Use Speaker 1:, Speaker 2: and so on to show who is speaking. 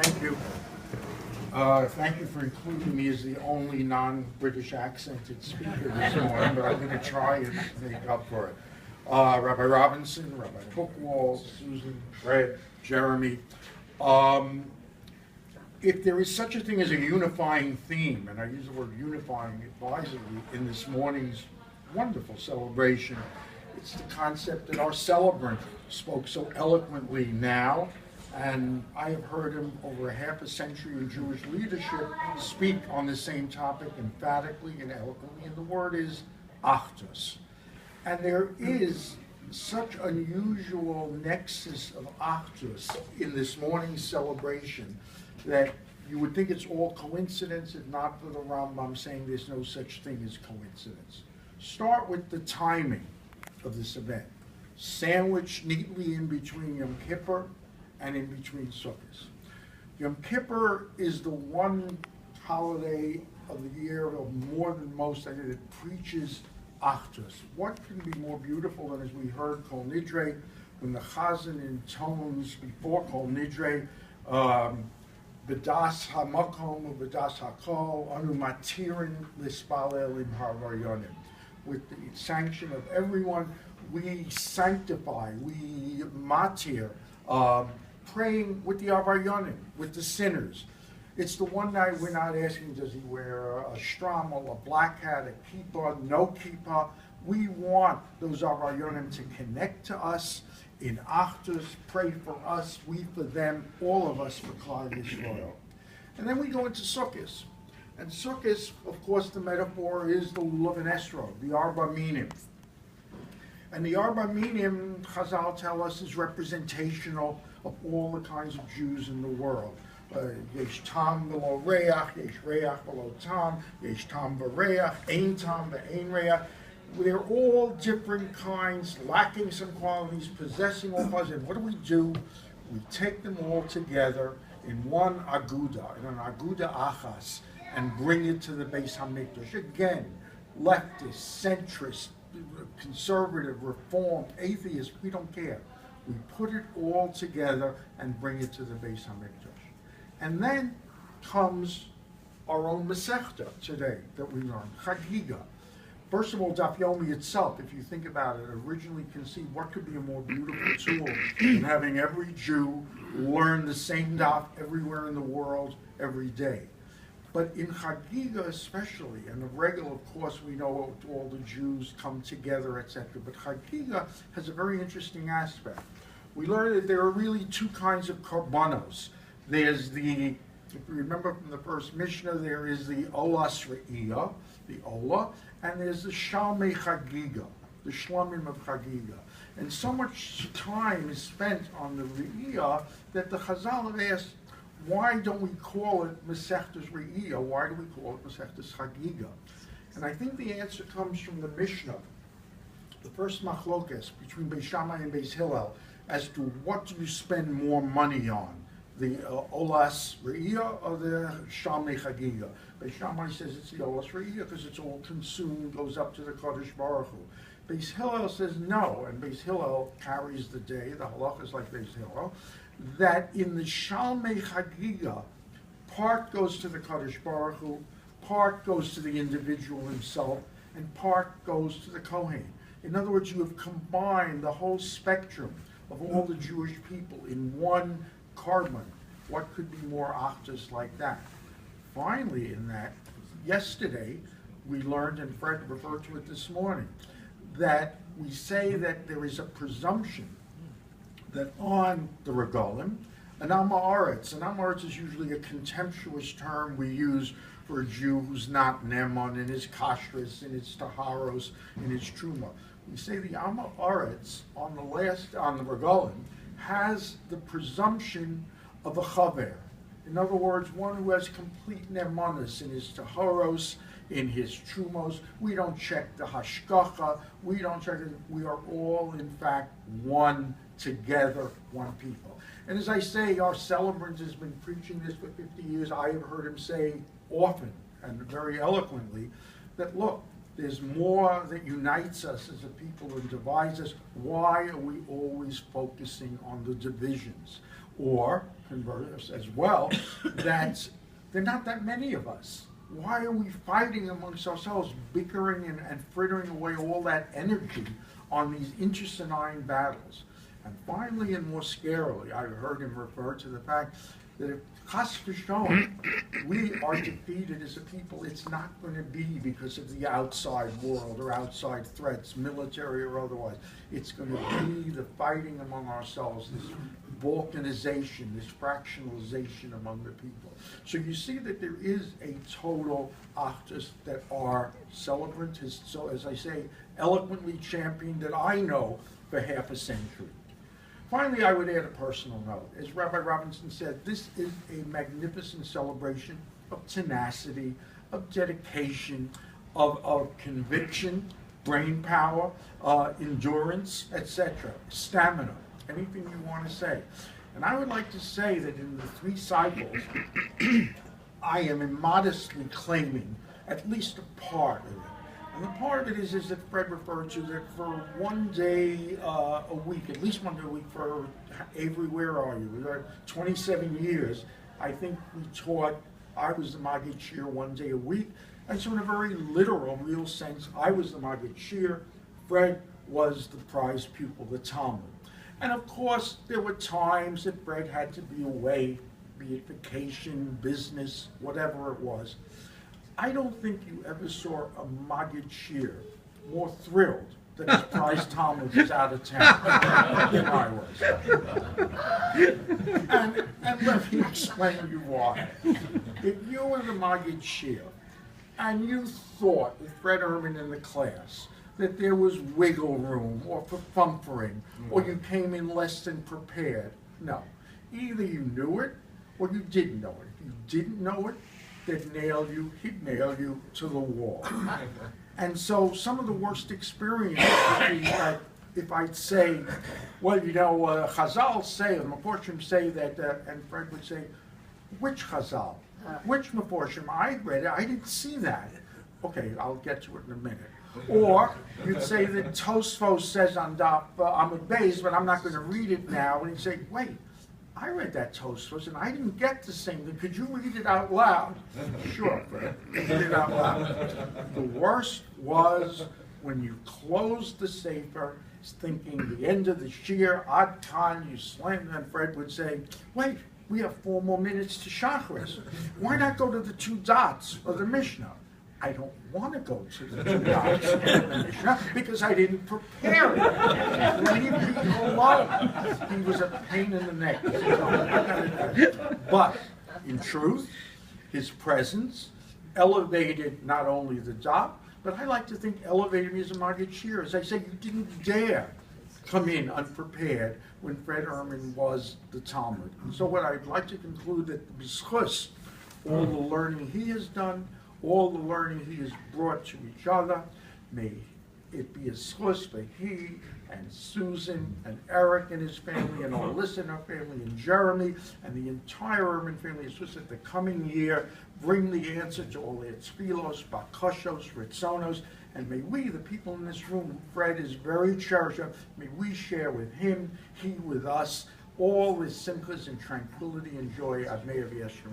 Speaker 1: Thank you. Thank you for including me as the only non-British accented speaker this morning, but I'm going to try and make up for it. Rabbi Robinson, Rabbi Bookwall, Susan, Fred, Jeremy. If there is such a thing as a unifying theme, and I use the word unifying advisedly in this morning's wonderful celebration, it's the concept that our celebrant spoke so eloquently now, and I have heard him over a half a century in Jewish leadership speak on the same topic emphatically and eloquently, and the word is Achdus. And there is such unusual nexus of Achdus in this morning's celebration that you would think it's all coincidence, if not for the Rambam saying there's no such thing as coincidence. Start with the timing of this event, sandwiched neatly in between Yom Kippur and in between Sukkot. Yom Kippur is the one holiday of the year, of more than most, I think, that preaches Achdus. What can be more beautiful than, as we heard Kol Nidre, when the Chazan intones before Kol Nidre, B'das hamakom u'b'das hakol anu matirin lispalel im harvaryonim. With the sanction of everyone, we sanctify, we matir, praying with the Avaryonim, with the sinners. It's the one night we're not asking, does he wear a shtramel, a black hat, a kippah, no kippah. We want those Avaryonim to connect to us in Achdus, pray for us, we for them, all of us for Klal Yisrael. And then we go into Sukkot. And Sukkot, of course, the metaphor is the Lulav and Esrog, the Arba Minim. And the Arba Minim, Chazal tell us, is representational of all the kinds of Jews in the world. Yesh tam below reach, yesh reach below tam, yesh tam v'reach, ein tam v'ein reach. They're all different kinds, lacking some qualities, possessing all qualities. And what do? We take them all together in one aguda, in an aguda achas, and bring it to the Beis Hamikdash. Again, leftist, centrist, conservative, reform, atheist, we don't care. We put it all together and bring it to the Beis Hamikdash. And then comes our own Masechta today that we learn, Chagiga. First of all, Daf Yomi itself, if you think about it, originally conceived, what could be a more beautiful tool than having every Jew learn the same daf everywhere in the world every day? But in Chagiga especially, and the regular, of course, we know all the Jews come together, etc. But Chagiga has a very interesting aspect. We learn that there are really two kinds of korbanos. There's the, if you remember from the first Mishnah, there is the Olas Re'iyah, the Ola, and there's the Shalmei Chagiga, the Shlomim of Chagiga. And so much time is spent on the Re'iyah that the Chazal have asked, why don't we call it Masechtas Re'iyah? Why do we call it Masechtas Chagiga? And I think the answer comes from the Mishnah, the first machlokes between Beis Shammai and Beis Hillel, as to what do you spend more money on, the Olas Re'iyah or the Shalmei Chagiga. Beis Shammai says it's the Olas Re'iyah because it's all consumed, goes up to the Kodesh Baruch Hu. Beis Hillel says no, and Beis Hillel carries the day, the halach is like Beis Hillel, that in the Shalmei Chagiga, part goes to the Kodesh Baruch Hu, part goes to the individual himself, and part goes to the Kohen. In other words, you have combined the whole spectrum of all the Jewish people in one carbon. What could be more Achdus like that? Finally, in that, yesterday, we learned, and Fred referred to it this morning, that we say that there is a presumption that on the regalim, an Amaretz is usually a contemptuous term we use for a Jew who's not Neman in his kashrus, in his taharos, in his truma. We say the Amaretz on the regalim has the presumption of a chaver. In other words, one who has complete nemanis in his taharos, in his trumos. We don't check the hashgacha. We don't check it. We are all, in fact, one together, one people. And as I say, our celebrant has been preaching this for 50 years. I have heard him say often and very eloquently that, look, there's more that unites us as a people and divides us. Why are we always focusing on the divisions? or converse as well, that there are not that many of us. Why are we fighting amongst ourselves, bickering and frittering away all that energy on these intestine battles? And finally, and more scarily, I heard him refer to the fact that if chas v'shalom, we are defeated as a people, it's not going to be because of the outside world or outside threats, military or otherwise. It's going to be the fighting among ourselves, this balkanization, this fractionalization among the people. So you see that there is a total achdus that our celebrant has, so as I say, eloquently championed that I know for half a century. Finally, I would add a personal note. As Rabbi Robinson said, this is a magnificent celebration of tenacity, of dedication, of conviction, brain power, endurance, etc., stamina, anything you want to say. And I would like to say that in the 3 cycles, I am immodestly claiming at least a part of it. And the part of it is that Fred referred to that for one day a week, at least one day a week for Avery, where are you? We are 27 years. I think we taught, I was the Maggid Shir one day a week. And so in a very literal, real sense, I was the Maggid Shir, Fred was the prize pupil, the Talmud. And of course, there were times that Fred had to be away, be it vacation, business, whatever it was. I don't think you ever saw a Maggid Shir more thrilled that his prize Talmud was out of town than I was. And let me explain to you why. If you were the Maggid Shir and you thought with Fred Ehrman in the class that there was wiggle room or perfunctoring, or you came in less than prepared, no. Either you knew it or you didn't know it. If you didn't know it, they'd nail you, he'd nail you to the wall. And so some of the worst experiences would be like, if I'd say, well, you know, Chazal say, the Meforshim say that, and Fred would say, which Chazal? Which Meforshim? I read it, I didn't see that. Okay, I'll get to it in a minute. Or you'd say that Tosfos says on Daf Amud Beis, but I'm not going to read it now. And he'd say, wait, I read that Tosfos and I didn't get the same thing. Could you read it out loud? Sure, Fred. Read it out loud. The worst was when you closed the Sefer, thinking the end of the Shir, Ad Khan, you slammed, and Fred would say, wait, we have 4 more minutes to Shacharis. Why not go to the 2 dots of the Mishnah? I don't want to go to the 2 dots of the Mishnah because I didn't prepare it. Leave me alone. He was a pain in the neck. But in truth, his presence elevated not only the dot, but I like to think elevated me as a Maggid Shir. As I said, you didn't dare come in unprepared when Fred Ehrman was the Talmud. And so what I'd like to conclude that b'schus, all the learning he has done, all the learning he has brought to each other, may it be a schus for he and Susan and Eric and his family and Alyssa and her family and Jeremy and the entire Ehrman family. It's just that the coming year bring the answer to all their tfilos, bakashos, ritzonos, and may we, the people in this room, Fred is very cherished, may we share with him, he with us, all the simchas and tranquility and joy. Admei Yeshua.